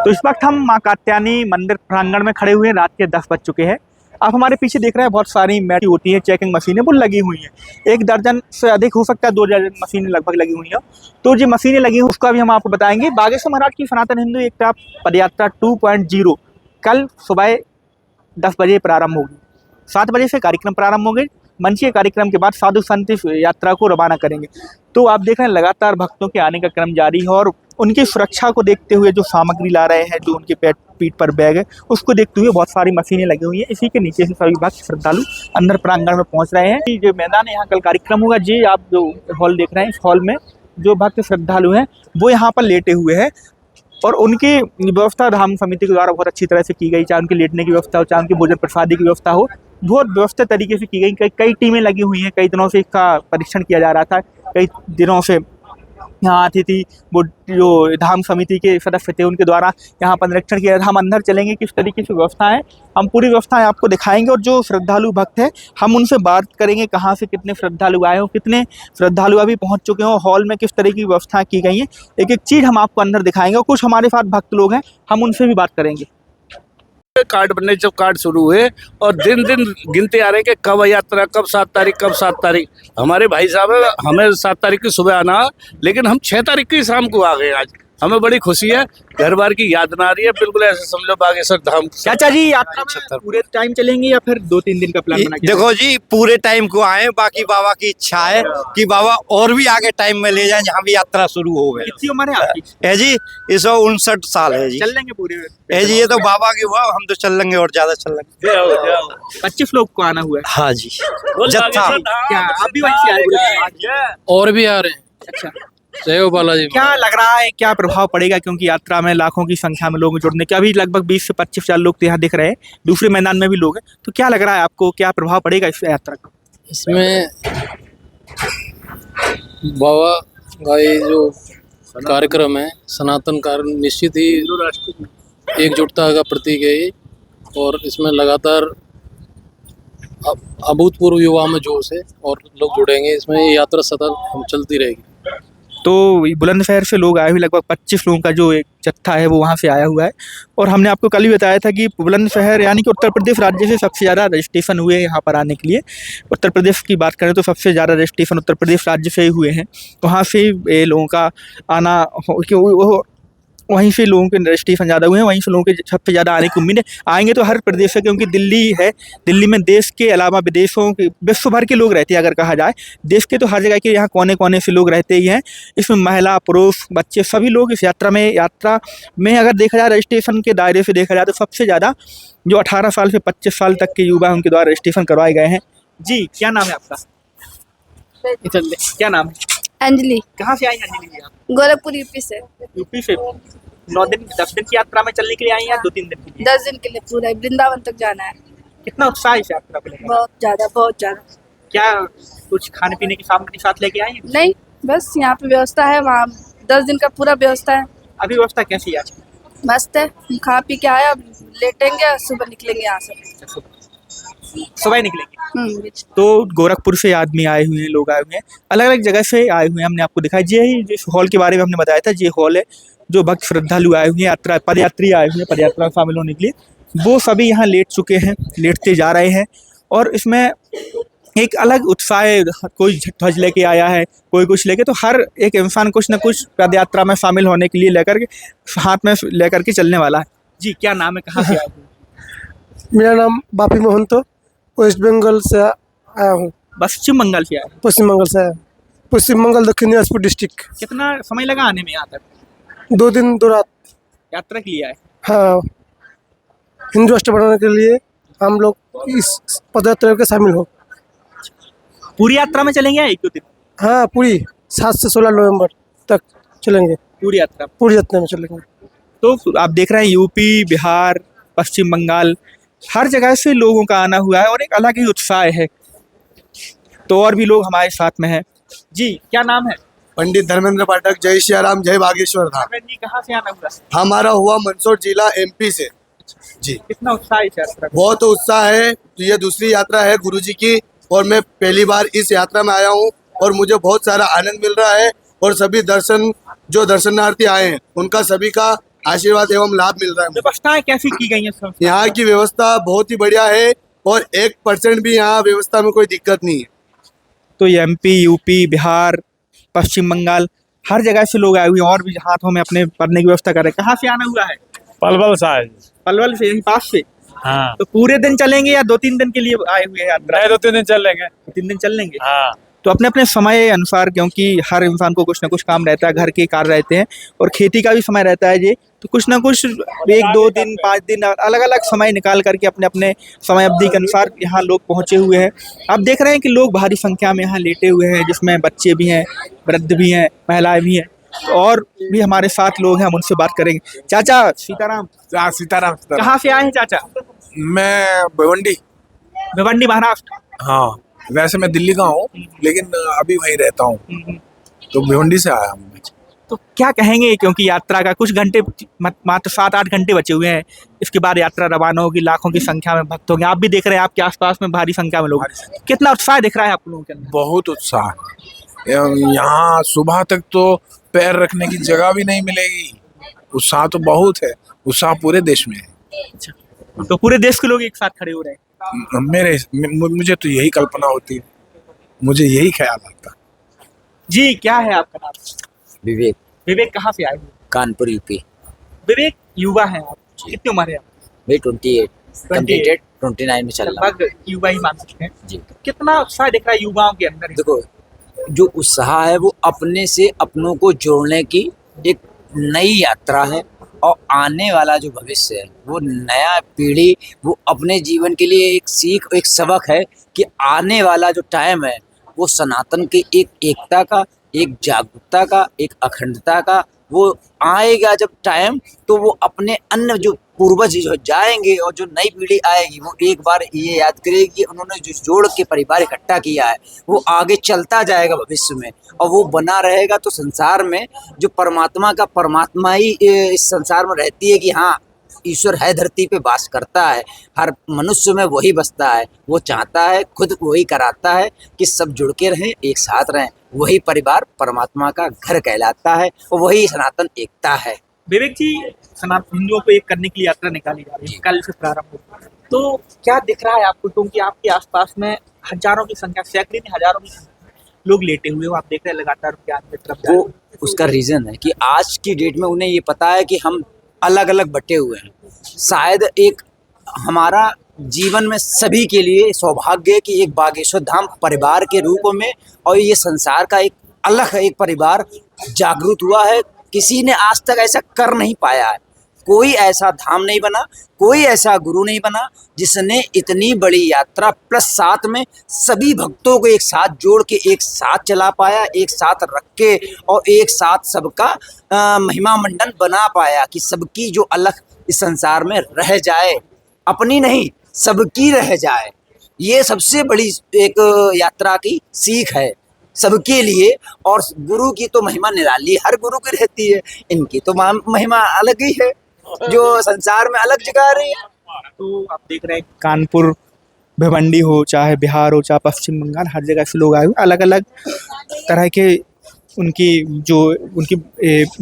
तो इस वक्त हम मां कात्यायनी मंदिर प्रांगण में खड़े हुए हैं। रात के 10 बज चुके हैं। आप हमारे पीछे देख रहे हैं बहुत सारी मैट होती है, चेकिंग मशीनें वो लगी हुई हैं। 1 दर्जन से अधिक हो सकता है, 2 दर्जन मशीनें लगभग लगी हुई हैं। तो जो मशीनें लगी हुई उसका भी हम आपको बताएंगे। बागेश्वर महाराज की सनातन हिंदू एकता पदयात्रा 2.0 कल सुबह 10 बजे प्रारंभ होगी। 7 बजे से कार्यक्रम प्रारंभ होंगे। मंचीय कार्यक्रम के बाद साधु संत इस यात्रा को रवाना करेंगे। तो आप देख रहे हैं लगातार भक्तों के आने का क्रम जारी है और उनकी सुरक्षा को देखते हुए जो सामग्री ला रहे हैं, जो उनके पीठ पर बैग है, उसको देखते हुए बहुत सारी मशीनें लगी हुई हैं। इसी के नीचे से सभी भक्त श्रद्धालु अंदर प्रांगण में पहुंच रहे हैं। जो मैदान है यहाँ कल कार्यक्रम होगा, जी आप जो हॉल देख रहे हैं, इस हॉल में जो भक्त श्रद्धालु हैं वो यहाँ पर लेटे हुए हैं और उनकी व्यवस्था धाम समिति के द्वारा बहुत अच्छी तरह से की गई। चाहे उनके लेटने की व्यवस्था हो, चाहे उनकी भोजन प्रसादी की व्यवस्था हो, बहुत व्यवस्थित तरीके से की गई। कई टीमें लगी हुई हैं। कई दिनों से इसका परीक्षण किया जा रहा था। कई दिनों से यहाँ आती थी वो जो धाम समिति के सदस्य थे, उनके द्वारा यहाँ पर निरीक्षण किया। हम अंदर चलेंगे, किस तरीके से व्यवस्था है, हम पूरी व्यवस्थाएं आपको दिखाएंगे और जो श्रद्धालु भक्त हैं हम उनसे बात करेंगे कहाँ से कितने श्रद्धालु आए हो, कितने श्रद्धालु अभी पहुँच चुके हो, हॉल में किस तरह की व्यवस्था की गई है। एक एक चीज़ हम आपको अंदर दिखाएंगे और कुछ हमारे साथ भक्त लोग हैं, हम उनसे भी बात करेंगे। कार्ड बनने जब कार्ड शुरू हुए और दिन दिन गिनते आ रहे हैं कि कब यात्रा, कब 7 तारीख, कब 7 तारीख। हमारे भाई साहब हमें 7 तारीख की सुबह आना, लेकिन हम 6 तारीख की शाम को आ गए। आज हमें बड़ी खुशी है, घर बार की याद ना आ रही है। बिल्कुल ऐसे समझो बागेश्वर धाम। चाचा जी यात्रा में पूरे टाइम चलेंगे या फिर 2-3 दिन का प्लान बना के? देखो जी, पूरे टाइम को आए, बाकी बाबा की इच्छा है कि बाबा और भी आगे टाइम में ले जाएं, जहाँ भी यात्रा शुरू हो गई। कितनी उम्र है आपकी? है जी, 159 साल है जी। चल लेंगे पूरे? है जी, ये तो बाबा की हुआ, हम तो चल लेंगे और ज्यादा चल लेंगे। 25 लोग को आना हुआ है। हाँ जी, जत्था। क्या आप भी वहीं से आए? और भी आ रहे हैं। अच्छा, जय हो बालाजी। क्या लग रहा है, क्या प्रभाव पड़ेगा? क्योंकि यात्रा में लाखों की संख्या में लोग जुड़ने के, अभी लगभग 20 से 25 हजार लोग तो यहाँ दिख रहे हैं, दूसरे मैदान में भी लोग हैं। तो क्या लग रहा है आपको, क्या प्रभाव पड़ेगा इस यात्रा का? इसमें बाबा का ये जो कार्यक्रम है, सनातन कार्य, निश्चित ही एकजुटता का प्रतीक है ये। और इसमें लगातार अभूतपूर्व युवा में जोश है और लोग जुड़ेंगे इसमें। ये यात्रा सतत चलती रहेगी। तो बुलंदशहर से लोग आए हुए, लगभग 25 लोगों का जो एक जत्था है वो वहाँ से आया हुआ है। और हमने आपको कल ही बताया था कि बुलंदशहर यानी कि उत्तर प्रदेश राज्य से सबसे ज़्यादा रजिस्ट्रेशन हुए यहाँ पर आने के लिए। उत्तर प्रदेश की बात करें तो सबसे ज़्यादा रजिस्ट्रेशन उत्तर प्रदेश राज्य से ही हुए हैं। वहाँ से ये लोगों का आना, वहीं से लोगों के रजिस्ट्रेशन ज़्यादा हुए हैं, वहीं से लोगों के सबसे ज़्यादा आने की उम्मीद है। आएंगे तो हर प्रदेश से, क्योंकि दिल्ली है, दिल्ली में देश के अलावा विदेशों के, विश्व भर के लोग रहते हैं। अगर कहा जाए देश के, तो हर जगह के यहाँ कोने कोने से लोग रहते ही हैं। इसमें महिला, पुरुष, बच्चे सभी लोग इस यात्रा में अगर देखा जाए, रजिस्ट्रेशन के दायरे से देखा जाए तो सबसे ज़्यादा जो 18 साल से 25 साल तक के युवा हैं उनके द्वारा रजिस्ट्रेशन करवाए गए हैं। जी, क्या नाम है आपका? क्या नाम है? अंजलि। कहाँ से आई अंजलि जी आप? गोरखपुर यूपी से। यूपी से 9 दिन 10 दिन की यात्रा में चलने के लिए आई हैं या 2-3 दिन के लिए? 10 दिन के लिए पूरा वृंदावन तक जाना है। कितना उत्साह है इस यात्रा को लेकर? बहुत ज्यादा, बहुत ज्यादा। क्या कुछ खाने पीने की सामग्री साथ लेके आई हैं? नहीं, बस यहाँ पे व्यवस्था है, वहाँ 10 दिन का पूरा व्यवस्था है। अभी व्यवस्था कैसी है आज? मस्त है, खा पी के आए, अब लेटेंगे, सुबह निकलेंगे यहाँ से। सुबह निकलेंगे। बीच। तो गोरखपुर से आदमी आए हुए हैं, लोग आए हुए हैं, अलग अलग जगह से आए हुए हैं। हमने आपको दिखाया जी, जिस हॉल के बारे में हमने बताया था, ये हॉल है जो भक्त श्रद्धालु आए हुए हैं, पदयात्री आए हुए हैं पदयात्रा में शामिल होने के लिए। वो सभी यहाँ लेट चुके हैं, लेटते जा रहे हैं। और इसमें एक अलग उत्साह है, कोई ध्वज लेके आया है, कोई कुछ लेके, तो हर एक इंसान कुछ न कुछ पदयात्रा में शामिल होने के लिए लेकर के हाथ में लेकर के चलने वाला है। जी, क्या नाम है, कहाँ से आए हुए? मेरा नाम बापी मोहंतो, वेस्ट बंगाल से आया हूँ। पश्चिम बंगाल से आए? पश्चिम बंगाल से आया, पश्चिम बंगाल दक्षिण दिनाजपुर डिस्ट्रिक्ट। कितना समय लगा आने में यहाँ तक? 2 दिन 2 रात यात्रा के लिए आए? हाँ, हिंदू राष्ट्र बनाने के लिए हम लोग इस पदयात्रा के शामिल हो। पूरी यात्रा में चलेंगे या 1-2 दिन? हाँ, पूरी 7 से 16 नवंबर तक चलेंगे। पूरी यात्रा? पूरी यात्रा में चलेंगे। तो आप देख रहे हैं यूपी, बिहार, पश्चिम बंगाल, हर जगह से लोगों का आना हुआ है और एक अलग ही उत्साह है। तो और भी लोग हमारे साथ में हैं। जी, क्या नाम है? पंडित धर्मेंद्र पाठक। जय श्री राम, जय बागेश्वर धाम। जी, कहाँ से आना हुआ? हमारा हुआ मंदसौर जिला MP से। जी, कितना उत्साह है इस यात्रा? बहुत उत्साह है। ये दूसरी यात्रा है गुरुजी की और मैं पहली बार इस यात्रा में आया हूँ और मुझे बहुत सारा आनंद मिल रहा है। और सभी जो दर्शनार्थी आए हैं उनका सभी का आशीर्वाद एवं लाभ मिल रहा है। व्यवस्थाएं कैसी की गई हैं सब? यहाँ की व्यवस्था बहुत ही बढ़िया है और 1% भी यहाँ व्यवस्था में कोई दिक्कत नहीं है। तो ये MP, UP, बिहार, पश्चिम बंगाल हर जगह से लोग आए हुए हैं और भी हाथों में अपने पढ़ने की व्यवस्था कर रहे हैं। कहाँ से आना हुआ है? पलवल साइड। पलवल से, यहीं पास से। हाँ, तो पूरे दिन चलेंगे या 2-3 दिन के लिए आए हुए हैं यात्रा? नहीं 2-3 दिन चल लेंगे। 3 दिन चल लेंगे। हाँ, तो अपने अपने समय अनुसार, क्योंकि हर इंसान को कुछ ना कुछ काम रहता है, घर के कार्य रहते हैं और खेती का भी समय रहता है, ये तो कुछ ना कुछ 1-2 दिन 5 दिन अलग अलग समय निकाल करके अपने अपने समय अवधि के अनुसार यहाँ लोग पहुँचे हुए हैं। आप देख रहे हैं कि लोग भारी संख्या में यहाँ लेटे हुए हैं, जिसमें बच्चे भी हैं, वृद्ध भी हैं, महिलाएं भी हैं और भी हमारे साथ लोग हैं, हम उनसे बात करेंगे। चाचा सीताराम, सीताराम। कहाँ से आए हैं चाचा? मैं भिवंडी। भिवंडी, महाराष्ट्र। हाँ, वैसे मैं दिल्ली का हूँ लेकिन अभी वहीं रहता हूँ, तो भिवंडी से आया हूँ मैं। तो क्या कहेंगे, क्योंकि यात्रा का कुछ घंटे, मात्र 7-8 घंटे बचे हुए हैं, इसके बाद यात्रा रवाना होगी, लाखों की संख्या में भक्त होंगे। आप भी देख रहे हैं आपके आसपास में भारी संख्या में लोग, कितना उत्साह दिख रहा है आप लोगों के अंदर? बहुत उत्साह है यहाँ। सुबह तक तो पैर रखने की जगह भी नहीं मिलेगी। उत्साह तो बहुत है, उत्साह पूरे देश में है। तो पूरे देश के लोग एक साथ खड़े हो रहे हैं। मुझे तो यही कल्पना होती है, मुझे यही ख्याल आता। जी, क्या है आपका नाम? विवेक। विवेक, कहाँ से आए हो? कानपुर यूपी। विवेक, युवा हैं आप, कितनी उम्र है आपकी? भाई 28 कंप्लीटेड, 29 में चल रहा लगभग युवा ही मान सकते हैं जी। कितना उत्साह दिख रहा है युवाओं के अंदर? देखो, जो उत्साह है वो अपने से अपनों को जोड़ने की एक नई यात्रा है और आने वाला जो भविष्य है, वो नया पीढ़ी, वो अपने जीवन के लिए एक सीख, एक सबक है कि आने वाला जो टाइम है वो सनातन की एक एकता का, एक जागरूकता का, एक अखंडता का वो आएगा जब टाइम, तो वो अपने अन्य जो पूर्वज जो जाएंगे और जो नई पीढ़ी आएगी वो एक बार ये याद करेगी कि उन्होंने जो जोड़ के परिवार इकट्ठा किया है वो आगे चलता जाएगा भविष्य में और वो बना रहेगा। तो संसार में जो परमात्मा का परमात्मा ही इस संसार में रहती है कि हाँ, ईश्वर है, धरती पे वास करता है, हर मनुष्य में वही बसता है, वो चाहता है, खुद वही कराता है कि सब जुड़ के रहें, एक साथ रहें। वही परिवार परमात्मा का घर कहलाता है और वही सनातन एकता है। विवेक जी, सनातन हिंदुओं को एक करने के लिए यात्रा निकाली जा रही है, कल से प्रारंभ होगी, तो क्या दिख रहा है आपको? क्योंकि आपके आसपास में हजारों की संख्या, सैकड़ों नहीं हजारों की संख्या लोग लेटे हुए हो, आप देख रहे हैं लगातार उनके आगे तरफ जा रहे हैं। वो उसका रीज़न है कि आज की डेट में उन्हें ये पता है कि हम अलग अलग बटे हुए हैं। शायद एक हमारा जीवन में सभी के लिए सौभाग्य है कि एक बागेश्वर धाम परिवार के रूप में और ये संसार का एक अलग एक परिवार जागरूक हुआ है। किसी ने आज तक ऐसा कर नहीं पाया है, कोई ऐसा धाम नहीं बना, कोई ऐसा गुरु नहीं बना जिसने इतनी बड़ी यात्रा प्लस साथ में सभी भक्तों को एक साथ जोड़ के एक साथ चला पाया, एक साथ रख के और एक साथ सबका महिमा मंडन बना पाया कि सबकी जो अलग इस संसार में रह जाए, अपनी नहीं सबकी रह जाए। ये सबसे बड़ी एक यात्रा की सीख है सबके लिए। और गुरु की तो महिमा निराली हर गुरु की रहती है, इनकी तो महिमा अलग ही है जो संसार में अलग जगह रही है। तो आप देख रहे हैं कानपुर, भिवंडी हो, चाहे बिहार हो, चाहे पश्चिम बंगाल, हर जगह से लोग आए हुए, अलग अलग तरह के उनकी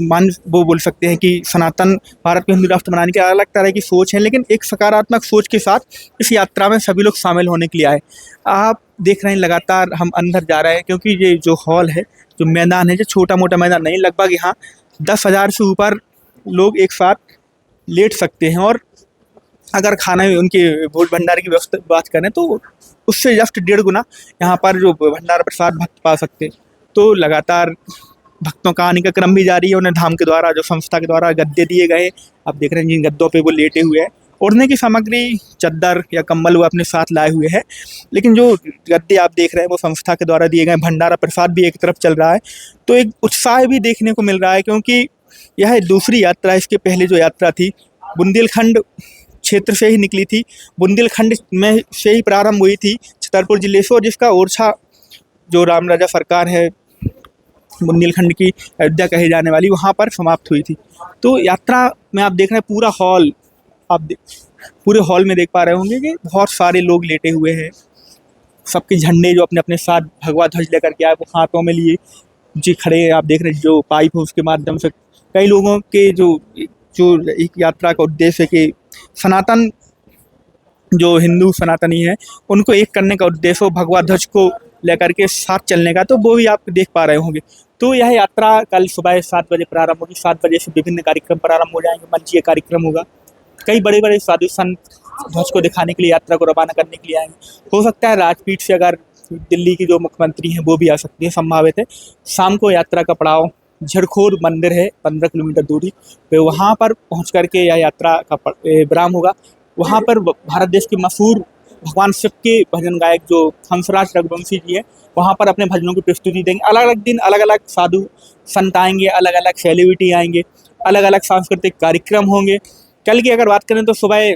मान वो बोल सकते हैं कि सनातन भारत को हिंदू राष्ट्र बनाने की अलग तरह की सोच है, लेकिन एक सकारात्मक सोच के साथ इस यात्रा में सभी लोग शामिल होने के लिए आए। आप देख रहे हैं लगातार हम अंदर जा रहे हैं, क्योंकि ये जो हॉल है, जो मैदान है, जो छोटा मोटा मैदान नहीं, लगभग यहाँ 10,000 से ऊपर लोग एक साथ लेट सकते हैं। और अगर खाना उनके भोज भंडारे की व्यवस्था बात करें तो उससे जस्ट 1.5 गुना यहाँ पर जो भंडारा प्रसाद भक्त पा सकते। तो लगातार भक्तों का आने का क्रम भी जारी है। उन्हें धाम के द्वारा, जो संस्था के द्वारा गद्दे दिए गए, आप देख रहे हैं जिन गद्दों पे वो लेटे हुए हैं। ओढ़ने की सामग्री, चद्दर या कंबल वो अपने साथ लाए हुए हैं, लेकिन जो गद्दे आप देख रहे हैं वो संस्था के द्वारा दिए गए। भंडारा प्रसाद भी एक तरफ चल रहा है, तो एक उत्साह भी देखने को मिल रहा है, क्योंकि यह दूसरी यात्रा। इसके पहले जो यात्रा थी बुंदेलखंड क्षेत्र से ही निकली थी, बुंदेलखंड में से ही प्रारंभ हुई थी छतरपुर जिले से, और जिसका ओरछा जो राम राजा सरकार है, बुंदेलखंड की अयोध्या कही जाने वाली, वहाँ पर समाप्त हुई थी। तो यात्रा में आप देख रहे हैं पूरा हॉल, पूरे हॉल में देख पा रहे होंगे कि बहुत सारे लोग लेटे हुए हैं। सबके झंडे जो अपने अपने साथ भगवा ध्वज लेकर के आए वो हाथों में लिए जी खड़े हैं। आप देख रहे हैं जो पाइप है उसके माध्यम से कई लोगों के जो जो एक यात्रा का उद्देश्य है कि सनातन जो हिंदू सनातनी है उनको एक करने का उद्देश्य हो, भगवा ध्वज को लेकर के साथ चलने का, तो वो भी आप देख पा रहे होंगे। तो यह यात्रा कल सुबह 7 बजे प्रारंभ होगी। 7 बजे से विभिन्न कार्यक्रम प्रारंभ हो जाएंगे, मंचीय कार्यक्रम होगा। कई बड़े बड़े साधु संत ध्वज को दिखाने के लिए, यात्रा को रवाना करने के लिए आएंगे। हो सकता है राजपीठ से अगर दिल्ली की जो मुख्यमंत्री हैं वो भी आ सकती है, संभावित है। शाम को यात्रा का पड़ाव झड़खोर मंदिर है 15 किलोमीटर दूरी पे, वहाँ पर पहुँच करके यह यात्रा का विराम होगा। वहाँ पर भारत देश के मशहूर भगवान शिव के भजन गायक जो हंसराज रघुवंशी जी है, वहाँ पर अपने भजनों की प्रस्तुति देंगे। अलग अलग दिन अलग अलग साधु संत आएंगे, अलग अलग सेलिब्रिटी आएंगे, अलग अलग सांस्कृतिक कार्यक्रम होंगे। कल की अगर बात करें तो सुबह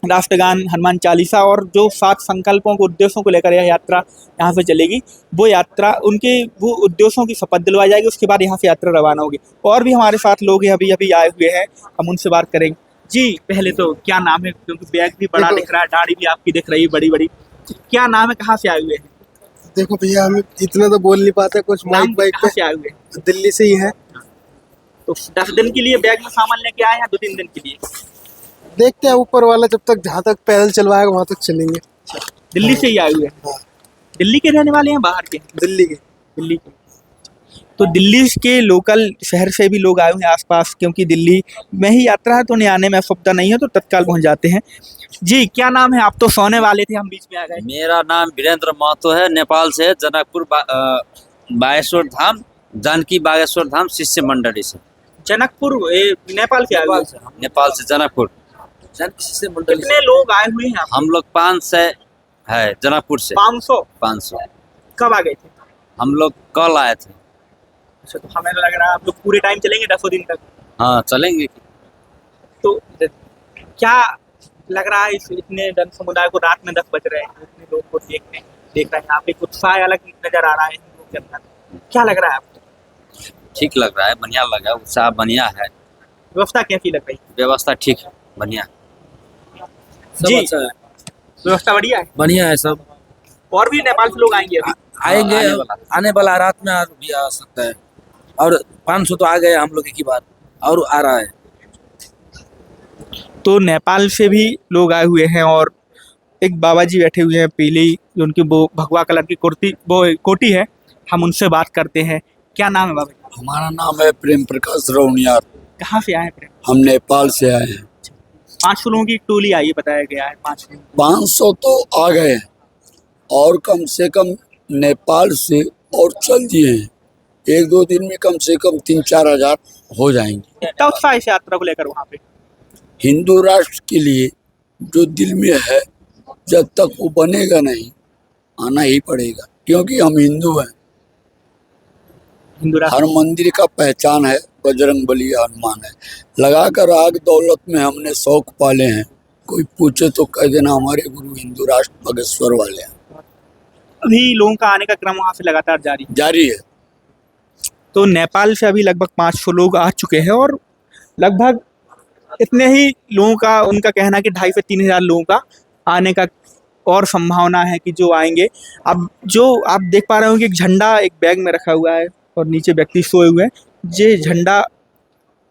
राष्ट्रगान, हनुमान चालीसा और जो 7 संकल्पों को, उद्देश्यों को लेकर यह यात्रा यहाँ से चलेगी, वो यात्रा उनके वो उद्देश्यों की शपथ दिलवाई जाएगी। उसके बाद यहाँ से यात्रा रवाना होगी। और भी हमारे साथ लोग हैं, अभी अभी आए हुए हैं, हम उनसे बात करेंगे। जी पहले तो क्या नाम है, क्योंकि बैग भी बड़ा दिख रहा है, दाढ़ी भी आपकी दिख रही है बड़ी बड़ी, क्या नाम है, कहाँ से आए हुए हैं? देखो भैया, हम इतना तो बोल नहीं पाते, कुछ नाम माइक बाइक कहाँ से आए हुए हैं? दिल्ली से ही है। तो 10 दिन के लिए बैग में सामान लेके आए हैं, 2-3 दिन के लिए? देखते हैं ऊपर वाला जब तक जहाँ तक पैदल चलवाएगा वहाँ तक चलेंगे। दिल्ली से ही आए हुए हैं? दिल्ली के रहने वाले हैं, बाहर के? दिल्ली के। दिल्ली के। तो दिल्ली के लोकल शहर से भी लोग आए हुए हैं आसपास, क्योंकि दिल्ली में ही यात्रा है तो उन्हें आने में असुविधा नहीं है, तो तत्काल पहुंच जाते हैं। जी क्या नाम है? आप तो सोने वाले थे, हम बीच में आ गए। मेरा नाम वीरेंद्र महतो है, नेपाल से, जनकपुर बागेश्वर धाम, जानकी बागेश्वर धाम शिष्य मंडली से। जनकपुर नेपाल से आए हुए हैं? नेपाल से जनकपुर जानकी शिष्य मंडली। कितने लोग आए हुए हैं? हम लोग 500 है जनकपुर से। 500? कब आ गए थे? हम लोग कल आए थे। अच्छा, तो हमें लग रहा है आप लोग पूरे टाइम चलेंगे, 10 दिन तक? हाँ चलेंगे। तो क्या लग रहा है इस इतने जन समुदाय को, रात में 10 बज रहे हैं, इतने लोग को देख रहे हैं, यहाँ पे उत्साह अलग नजर आ रहा है हिंदुओं के अंदर, क्या लग रहा है आपको? ठीक लग रहा है, बढ़िया लगा, उत्साह बढ़िया है। व्यवस्था कैसी लग रही? व्यवस्था ठीक है, बढ़िया जी अच्छा है। व्यवस्था बढ़िया है? बढ़िया है सब। और भी नेपाल से लोग आएंगे अभी? आएंगे, आने वाला रात में भी आ सकता है। और 500 तो आ गए हम लोग एक ही बार, और आ रहा है। तो नेपाल से भी लोग आए हुए हैं और एक बाबा जी बैठे हुए हैं, पीली जो उनकी वो भगवा कलर की कुर्ती, वो कोटी है, हम उनसे बात करते हैं। क्या नाम है बाबा जी? हमारा नाम है प्रेम प्रकाश रौनियार। कहाँ से आए हैं प्रेम? हम नेपाल से आए हैं। 500 लोगों की टोली आई है, बताया गया है 500 तो आ गए हैं और कम से कम नेपाल से और चल दिए हैं। 1-2 दिन में कम से कम 3-4 हजार हो जाएंगे। कितना उत्साह इस यात्रा को लेकर वहाँ पे? हिंदू राष्ट्र के लिए जो दिल में है, जब तक वो बनेगा नहीं, आना ही पड़ेगा, क्योंकि हम हिंदू हैं। हिंदू राष्ट्र हर मंदिर का पहचान है, बजरंग बली हनुमान है। लगाकर आग दौलत में हमने शौक पाले हैं, कोई पूछे तो कह देना हमारे गुरु हिंदू राष्ट्र बागेश्वर वाले हैं। अभी लोगों का आने का क्रम वहाँ से लगातार जारी है। तो नेपाल से अभी लगभग 500 लोग आ चुके हैं और लगभग इतने ही लोगों का, उनका कहना है कि 2,500 से 3,000 लोगों का आने का और संभावना है कि जो आएंगे। अब जो आप देख पा रहे हो कि एक झंडा एक बैग में रखा हुआ है और नीचे व्यक्ति सोए हुए हैं, ये झंडा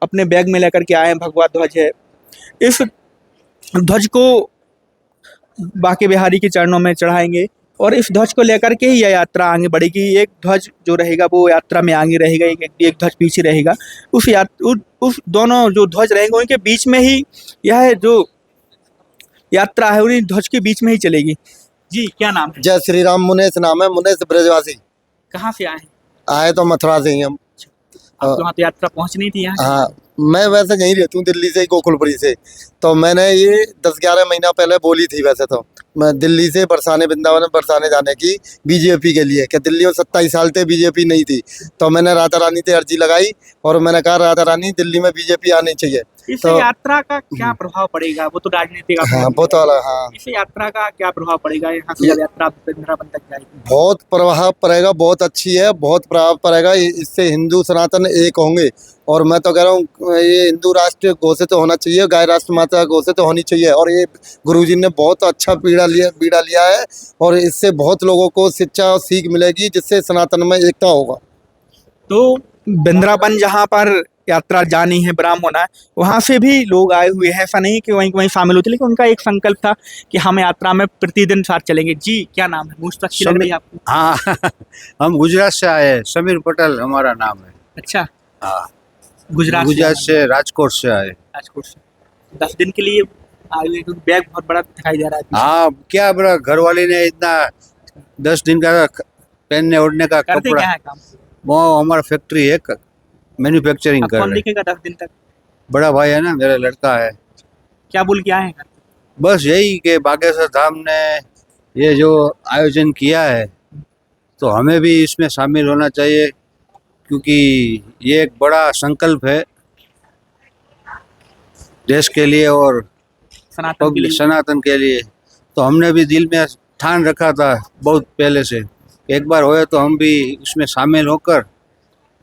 अपने बैग में लेकर के आए हैं, भगवा ध्वज है। इस ध्वज को बांके बिहारी के चरणों में चढ़ाएंगे और इस ध्वज को लेकर के ही यह यात्रा आगे बढ़ेगी। एक ध्वज जो रहेगा वो यात्रा में आगे रहेगा, एक ध्वज पीछे रहेगा। उस दोनों जो ध्वज रहेंगे उनके बीच में ही यह जो यात्रा है उन्हीं ध्वज के बीच में ही चलेगी। जी क्या नाम है? जय श्री राम। मुनेश नाम है, मुनेश ब्रजवासी। कहाँ से आए हैं? आए तो मथुरा से ही हम। आप वहाँ तो यात्रा पहुँचनी थी यहाँ? हाँ, मैं वैसे यहीं रहती हूँ, दिल्ली से, गोकुलपुरी से। तो मैंने ये 10-11 महीना पहले बोली थी वैसे तो, मैं दिल्ली से बरसाने, वृंदावन बरसाने जाने की बीजेपी के लिए, कि दिल्ली में 27 साल से बीजेपी नहीं थी। तो मैंने राधा रानी से अर्जी लगाई और मैंने कहा राधा रानी दिल्ली में बीजेपी आनी चाहिए। इस तो यात्रा का क्या प्रभाव पड़ेगा? वो तो राजनीतिक, हाँ वो तो अलग। हाँ, इस यात्रा का क्या प्रभाव पड़ेगा यहाँ से जब यात्रा वृंदावन तक जाएगी? बहुत प्रभाव पड़ेगा, बहुत अच्छी है, बहुत प्रभाव पड़ेगा। इससे हिंदू सनातन एक होंगे। और मैं तो कह रहा हूँ ये हिंदू राष्ट्र घोषित होना चाहिए, गाय राष्ट्र माता घोषित होनी चाहिए। और ये गुरुजी ने बहुत अच्छा बीड़ा लिया है और इससे बहुत लोगों को शिक्षा और सीख मिलेगी, जिससे सनातन में एकता होगा। तो वृंदावन जहाँ पर यात्रा जानी है, ब्राह्म होना है, वहाँ से भी लोग आए हुए हैं। ऐसा नहीं कि वहीं वहीं शामिल होते, लेकिन उनका एक संकल्प था कि हम यात्रा में प्रतिदिन साथ चलेंगे। जी क्या नाम है? मुझ तक अच्छी लग रही है आपको? हाँ हम गुजरात से आए हैं, समीर पटेल हमारा नाम है। अच्छा, हाँ गुजरात से राजकोट से आए। राजकोट से 10 दिन के लिए आए हुए, क्योंकि बैग बहुत बड़ा दिखाई दे रहा है। हाँ क्या बड़ा, घर वाले ने इतना 10 दिन का पहनने ओढ़ने का करते कपड़ा। क्या है काम? वो हमारा फैक्ट्री है, मैन्युफैक्चरिंग अब कर कौन रहे हैं। दिखेगा 10 दिन तक? बड़ा भाई है ना, मेरा लड़का है। क्या बोल के आए हैं? बस यही कि बागेश्वर धाम ने ये जो आयोजन किया है तो हमें भी इसमें शामिल होना चाहिए, क्योंकि ये एक बड़ा संकल्प है देश के लिए और सनातन के लिए। सनातन के लिए। तो हमने भी दिल में ठान रखा था बहुत पहले से, एक बार होए तो हम भी इसमें शामिल होकर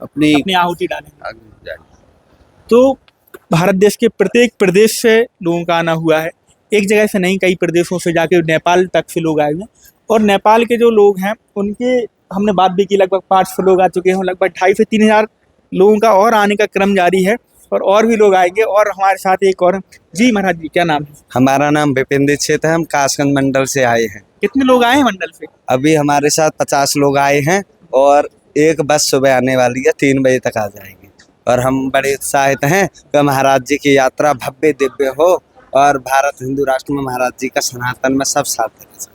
अपनी आहुति डालेंगे। आगे जाएंगे। तो भारत देश के प्रत्येक प्रदेश से लोगों का आना हुआ है, एक जगह से नहीं, कई प्रदेशों से जाके नेपाल तक से लोग आए हुए हैं। और नेपाल के जो लोग हैं उनके हमने बात भी की, लगभग 500 लोग आ चुके हैं, लगभग 2500 से 3000 लोगों का और आने का क्रम जारी है, और भी लोग आएंगे। और हमारे साथ एक और। जी महाराज जी, क्या नाम है? हमारा नाम विपिन दीक्षित है, हम कासगंज मंडल से आए हैं। कितने लोग आए हैं मंडल से? अभी हमारे साथ 50 लोग आए हैं और एक बस सुबह आने वाली है, 3 बजे तक आ जाएगी। और हम बड़े उत्साहित हैं कि महाराज जी की यात्रा भव्य दिव्य हो और भारत हिंदू राष्ट्र में महाराज जी का सनातन में सब साथ देना।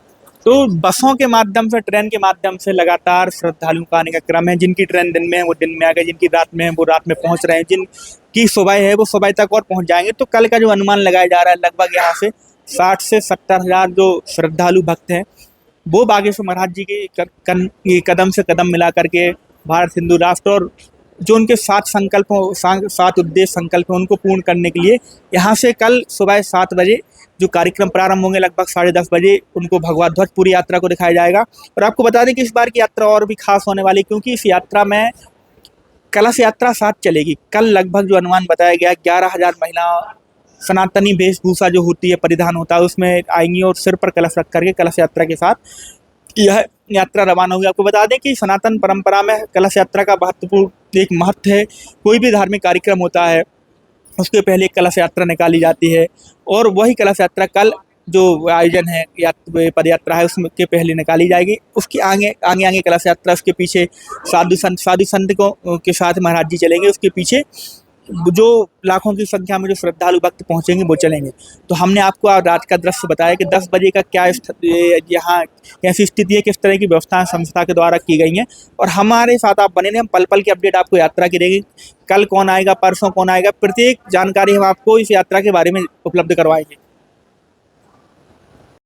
तो बसों के माध्यम से, ट्रेन के माध्यम से लगातार श्रद्धालुओं का आने का क्रम है। जिनकी ट्रेन दिन में है वो दिन में आ गए, जिनकी रात में है वो रात में पहुंच रहे हैं, जिनकी सुबह है वो सुबह तक और पहुंच जाएंगे। तो कल का जो अनुमान लगाया जा रहा है, लगभग यहाँ से 60 से 70 हज़ार जो श्रद्धालु भक्त हैं वो बागेश्वर महाराज जी के कदम से कदम मिला करके भारत हिंदू राष्ट्र और जो उनके 7 संकल्प, 7 उद्देश्य संकल्प हैं उनको पूर्ण करने के लिए यहाँ से कल सुबह 7 बजे जो कार्यक्रम प्रारंभ होंगे, लगभग 10:30 बजे उनको भगवा ध्वज पूरी यात्रा को दिखाया जाएगा। और आपको बता दें कि इस बार की यात्रा और भी खास होने वाली, क्योंकि इस यात्रा में कलश यात्रा साथ चलेगी। कल लगभग जो अनुमान बताया गया 11,000 महिला सनातनी वेशभूषा जो होती है, परिधान होता है, उसमें आएंगी और सिर पर कलश रख करके कलश यात्रा के साथ यह यात्रा रवाना हुई। आपको बता दें कि सनातन परंपरा में कलश यात्रा का महत्वपूर्ण एक महत्व है। कोई भी धार्मिक कार्यक्रम होता है उसके पहले कलश यात्रा निकाली जाती है, और वही कलश यात्रा कल जो आयोजन है पद यात्रा है उसमें के पहले निकाली जाएगी। उसके आगे कलश यात्रा, उसके पीछे साधु संत के साथ महाराज जी चलेंगे, उसके पीछे जो लाखों की संख्या में जो श्रद्धालु भक्त पहुंचेंगे वो चलेंगे। तो हमने आपको आज का दृश्य बताया कि 10 बजे का क्या यहाँ कैसी स्थिति है, किस तरह की व्यवस्थाएं संस्था के द्वारा की गई हैं। और हमारे साथ आप बने रहें, हम पल पल की अपडेट आपको यात्रा की देंगे। कल कौन आएगा, परसों कौन आएगा, प्रत्येक जानकारी हम आपको इस यात्रा के बारे में उपलब्ध करवाएंगे।